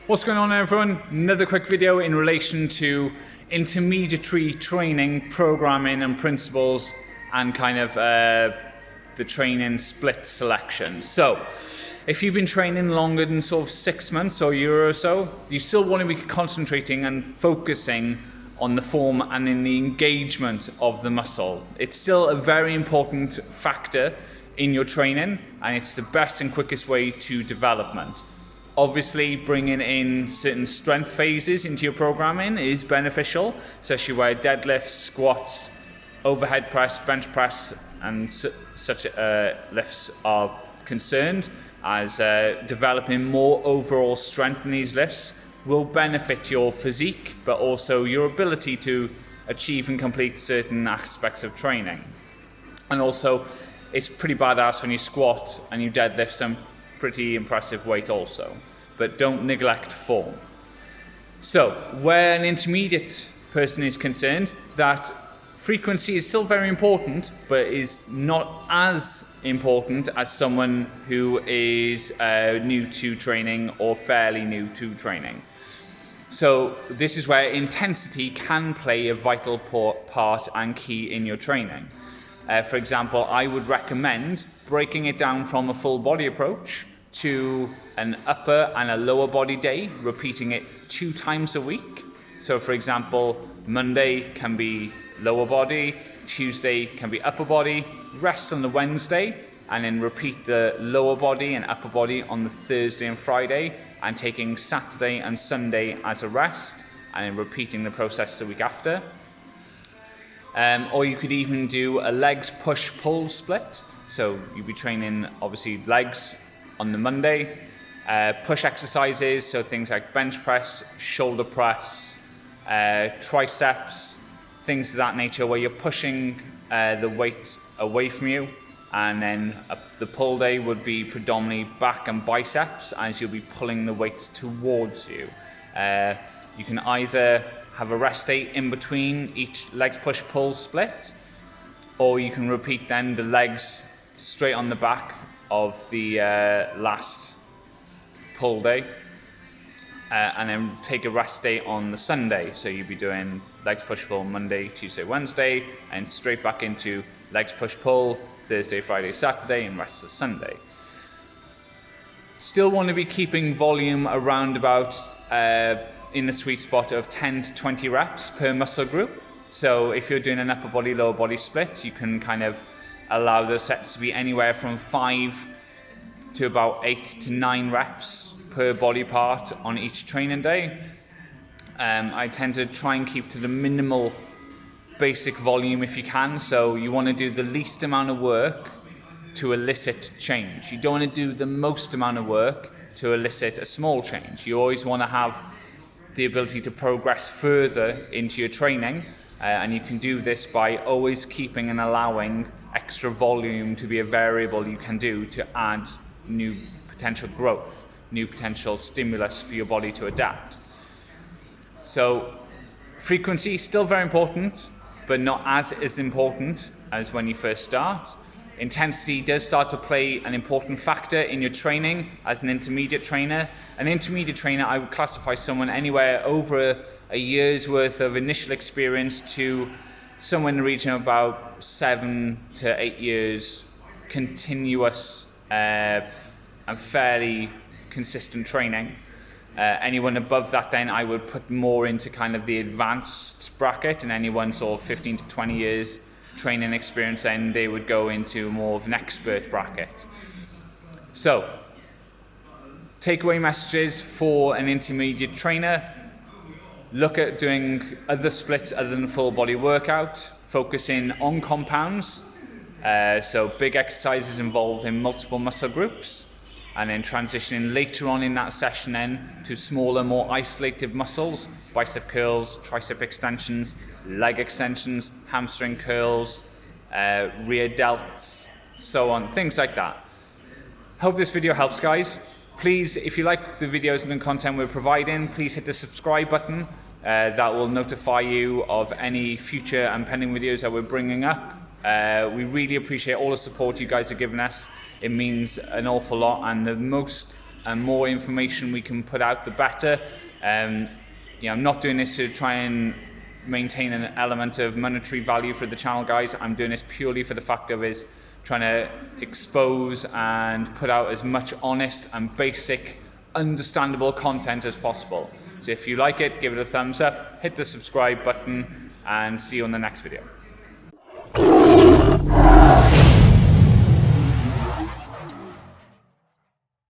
What's going on, everyone? Another quick video in relation to intermediary training, programming and principles, and kind of the training split selection. So if you've been training longer than sort of 6 months or a year or so, you still want to be concentrating and focusing on the form and in the engagement of the muscle. It's still a very important factor in your training, and it's the best and quickest way to development. Obviously, bringing in certain strength phases into your programming is beneficial, especially where deadlifts, squats, overhead press, bench press, and such lifts are concerned, as developing more overall strength in these lifts will benefit your physique, but also your ability to achieve and complete certain aspects of training. And also, it's pretty badass when you squat and you deadlift some pretty impressive weight also, but don't neglect form. So where an intermediate person is concerned, that frequency is still very important, but is not as important as someone who is new to training or fairly new to training. So this is where intensity can play a vital part and key in your training. For example, I would recommend breaking it down from a full body approach to an upper and a lower body day, repeating it 2 times a week. So for example, Monday can be lower body, Tuesday can be upper body, rest on the Wednesday, and then repeat the lower body and upper body on the Thursday and Friday, and taking Saturday and Sunday as a rest, and then repeating the process the week after. Or you could even do a legs push-pull split. So you'd be training obviously legs on the Monday, push exercises, so things like bench press, shoulder press, triceps, things of that nature, where you're pushing the weight away from you. And then the pull day would be predominantly back and biceps, as you'll be pulling the weights towards you. You can either have a rest day in between each legs push pull split, or you can repeat then the legs straight on the back of the last pull day, and then take a rest day on the Sunday. So you'd be doing legs push pull Monday, Tuesday, Wednesday, and straight back into legs push pull Thursday, Friday, Saturday, and rest of Sunday. Still want to be keeping volume around about in the sweet spot of 10 to 20 reps per muscle group. So if you're doing an upper body, lower body split, you can kind of allow those sets to be anywhere from 5 to about 8 to 9 reps per body part on each training day. I tend to try and keep to the minimal basic volume if you can. So you want to do the least amount of work to elicit change. You don't want to do the most amount of work to elicit a small change. You always want to have the ability to progress further into your training, and you can do this by always keeping and allowing extra volume to be a variable you can do to add new potential growth, new potential stimulus for your body to adapt. So frequency is still very important, but not as important as when you first start. Intensity does start to play an important factor in your training as an intermediate trainer. An intermediate trainer, I would classify someone anywhere over a year's worth of initial experience to somewhere in the region of about 7 to 8 years continuous and fairly consistent training. Anyone above that, then I would put more into kind of the advanced bracket, and anyone sort of 15 to 20 years training experience, then they would go into more of an expert bracket. So takeaway messages for an intermediate trainer: look at doing other splits other than full body workout, focusing on compounds, so big exercises involved in multiple muscle groups, and then transitioning later on in that session then to smaller, more isolated muscles, bicep curls, tricep extensions, leg extensions, hamstring curls, rear delts, so on, things like that. Hope this video helps, guys. Please, if you like the videos and the content we're providing, please hit the subscribe button. That will notify you of any future and pending videos that we're bringing up. We really appreciate all the support you guys are giving us. It means an awful lot, and the most and more information we can put out, the better. I'm not doing this to try and maintain an element of monetary value for the channel, guys. I'm doing this purely for the fact of is trying to expose and put out as much honest and basic, understandable content as possible. So if you like it, give it a thumbs up, hit the subscribe button, and see you on the next video.